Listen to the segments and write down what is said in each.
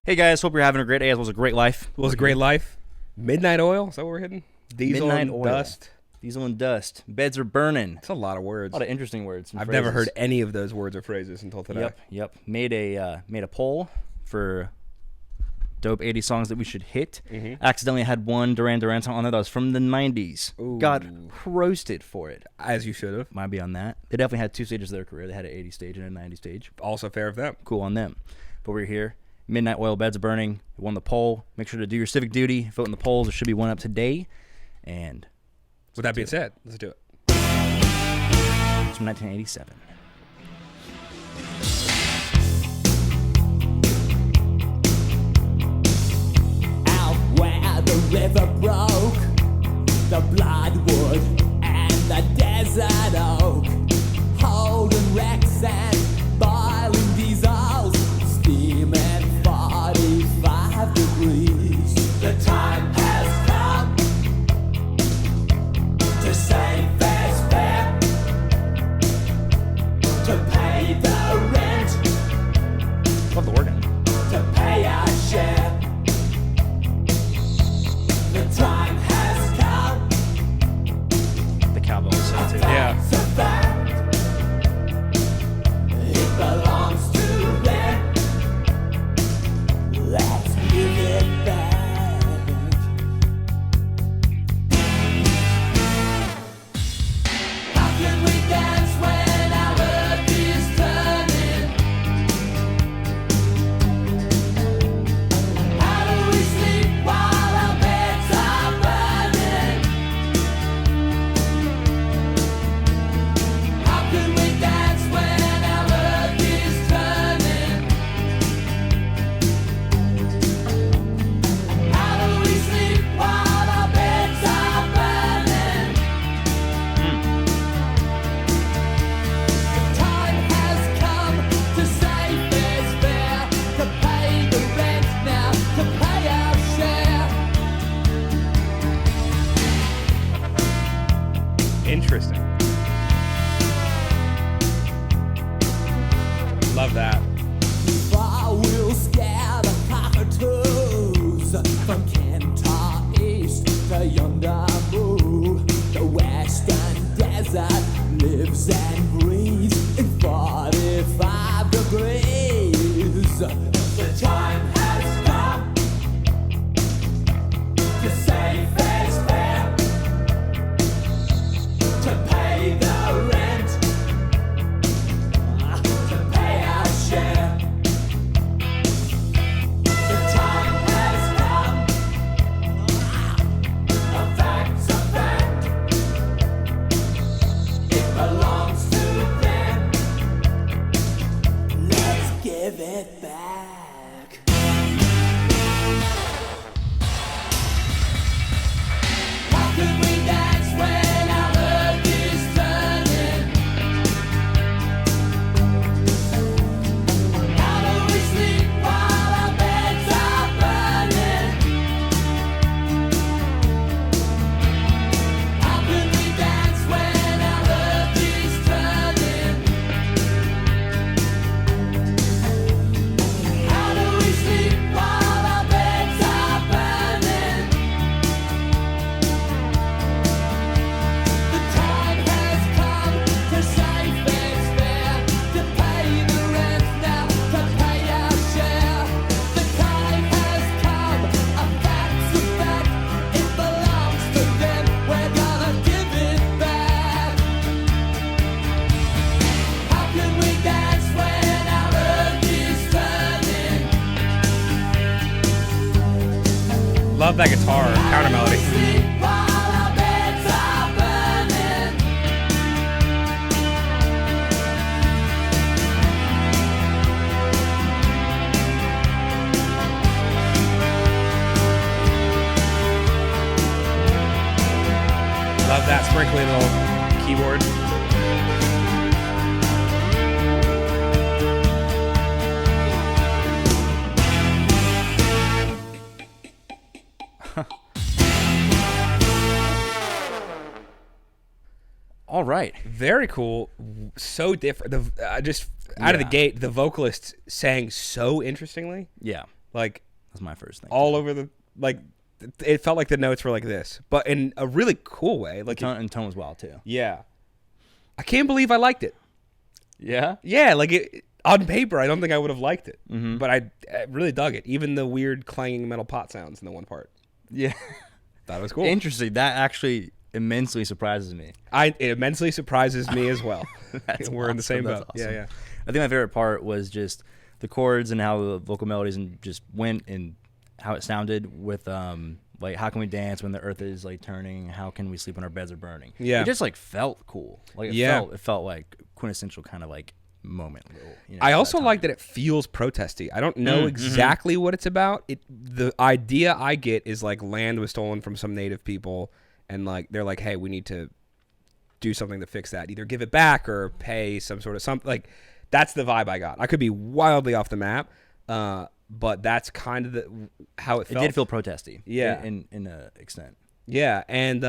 Hey guys, hope you're having a great day as well as a great life. It was a great life. Midnight oil, is that what we're hitting? Diesel Midnight and oil. dust. Diesel and dust. Beds are burning. That's a lot of words. A lot of interesting words. And I've phrases. never heard any of those words or phrases until today. Yep. Made a poll for dope 80 songs that we should hit. Accidentally had one Duran Duran song on there that was from the 90s. Ooh. Got roasted for it. As you should have. Might be on that. They definitely had two stages of their career. They had an 80 stage and a 90 stage. Also fair of them. Cool on them. But we're here. Midnight Oil, Beds are Burning. We won the poll. Make sure to do your civic duty. Vote in the polls. There should be one up today. And With that being said, let's do it. it's from 1987. Out where the river broke, the bloodwood and the desert oak, holding wrecks and boiling diesels, steaming 45 degrees. The time has come to save this fare, to pay the rent, Love the organ. to pay our share. The time has come. The cowbell is so too. Yeah. It's a fact. It belongs to them. Let's give it back. How can we dance when our earth is turning? How do we sleep while our beds are burning? How can we dance when our earth is turning? How do we sleep while our beds are burning? The time has come to save this fare, to pay the rent now, to pay our share. Interesting. Love that. I will scare the cockatoos from Kentar East to yonder Moo. The western desert lives and breathes in 45 degrees. The time has come to save this fare, to pay the rent, to pay our share. The time has come. A fact's a fact. It belongs to them. Let's give it back. How can we dance when our earth is turning? How do we sleep while our beds are burning? How can we dance when our earth is turning? How do we sleep while our beds are burning? The time has come to save this fare, to pay the rent now, to pay our share. The time has come, a fact's a fact. It belongs to them. We're gonna give it back. How can we dance when our earth is turning? Love that guitar counter melody. Sleep while our beds are burning. Love that sprinkly little keyboard. All right. Very cool. So different. Out of the gate, the vocalist sang so interestingly. Yeah. like That's my first thing. all over the like. It felt like the notes were like this, but in a really cool way. Like And tone was wild too. yeah, I can't believe I liked it. Yeah. Yeah, like it on paper, I don't think I would have liked it, Mm-hmm. but I really dug it. Even the weird clanging metal pot sounds in the one part. Yeah. Thought it was cool. Interesting. That actually immensely surprises me. It immensely surprises me as well. That's We're in the same awesome. boat. That's awesome. Yeah. I think my favorite part was just the chords and how the vocal melodies and just went and how it sounded with like how can we dance when the earth is like turning? How can we sleep when our beds are burning? Yeah. It just like felt cool. Like it felt like quintessential kind of like moment. I also like that it feels protesty. I don't know exactly what it's about. The idea I get is like land was stolen from some native people, and like they're like, hey, we need to do something to fix that. Either give it back or pay some sort of something. Like that's the vibe I got. I could be wildly off the map, but that's kind of how it felt. It did feel protesty. Yeah. In an extent. Yeah, and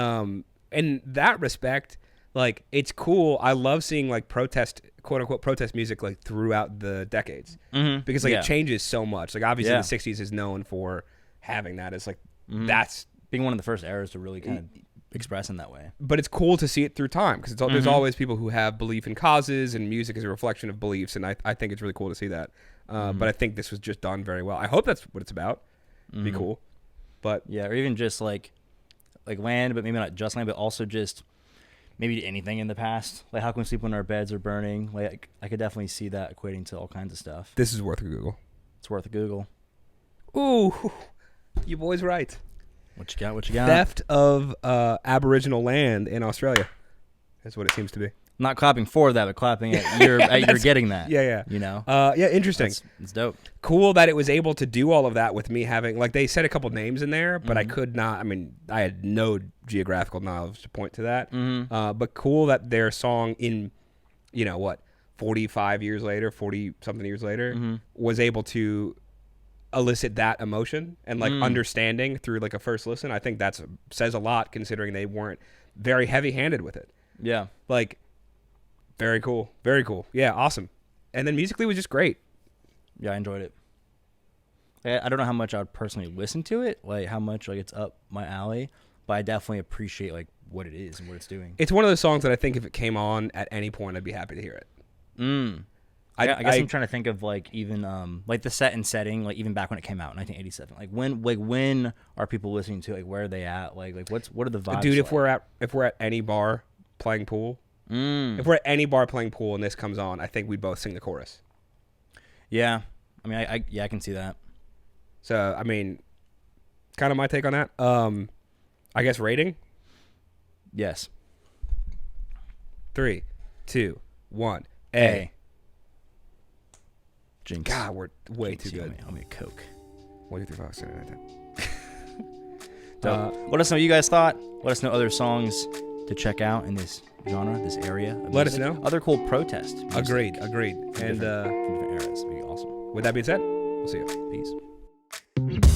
in that respect, like it's cool. I love seeing like protest, quote unquote, protest music like throughout the decades because like it changes so much. Like obviously the '60s is known for having that. It's like that's being one of the first eras to really kind of express in that way. But it's cool to see it through time because there's always people who have belief in causes, and music is a reflection of beliefs, and I think it's really cool to see that. But I think this was just done very well. I hope that's what it's about. It'd be cool. But yeah, or even just like land, but maybe not just land, but also just maybe anything in the past. Like how can we sleep when our beds are burning? Like I could definitely see that equating to all kinds of stuff. this is worth a Google. It's worth a Google. Ooh, you boys right. What you got? What you got? Theft of Aboriginal land in Australia. That's what it seems to be. Not clapping for that, but clapping at you're getting that. Yeah. You know. Yeah, interesting. It's dope. Cool that it was able to do all of that with me having, like, they said a couple names in there, but I could not. I mean, I had no geographical knowledge to point to that. But cool that their song in, 45 years later, 40 something years later, was able to elicit that emotion and like understanding through like a first listen. I think that says a lot considering they weren't very heavy-handed with it. Yeah. Like, very cool. Very cool. Yeah, awesome. And then musically was just great. Yeah, I enjoyed it. I don't know how much I would personally listen to it, like how much like it's up my alley, but I definitely appreciate like what it is and what it's doing. It's one of those songs that I think if it came on at any point, I'd be happy to hear it. I guess I'm trying to think of like even like the set and setting, like even back when it came out in 1987. Like when are people listening to it? Like where are they at? Like what are the vibes? Dude, if like? we're at any bar playing pool, if we're at any bar playing pool and this comes on, I think we both sing the chorus. Yeah, I mean, I can see that. So I mean, kind of my take on that. I guess rating. Yes. 3, 2, 1. A. Jinx. God, we're way Jinx, too good. I'll make Coke. 1, 2, 3, 4, 5, 6, 7, 8, 10. Let us know what you guys thought. Let us know other songs to check out in this genre, this area. Of Let us music. know. Other cool protest. music Agreed. from And different eras would be awesome. with that being said, we'll see you. Peace.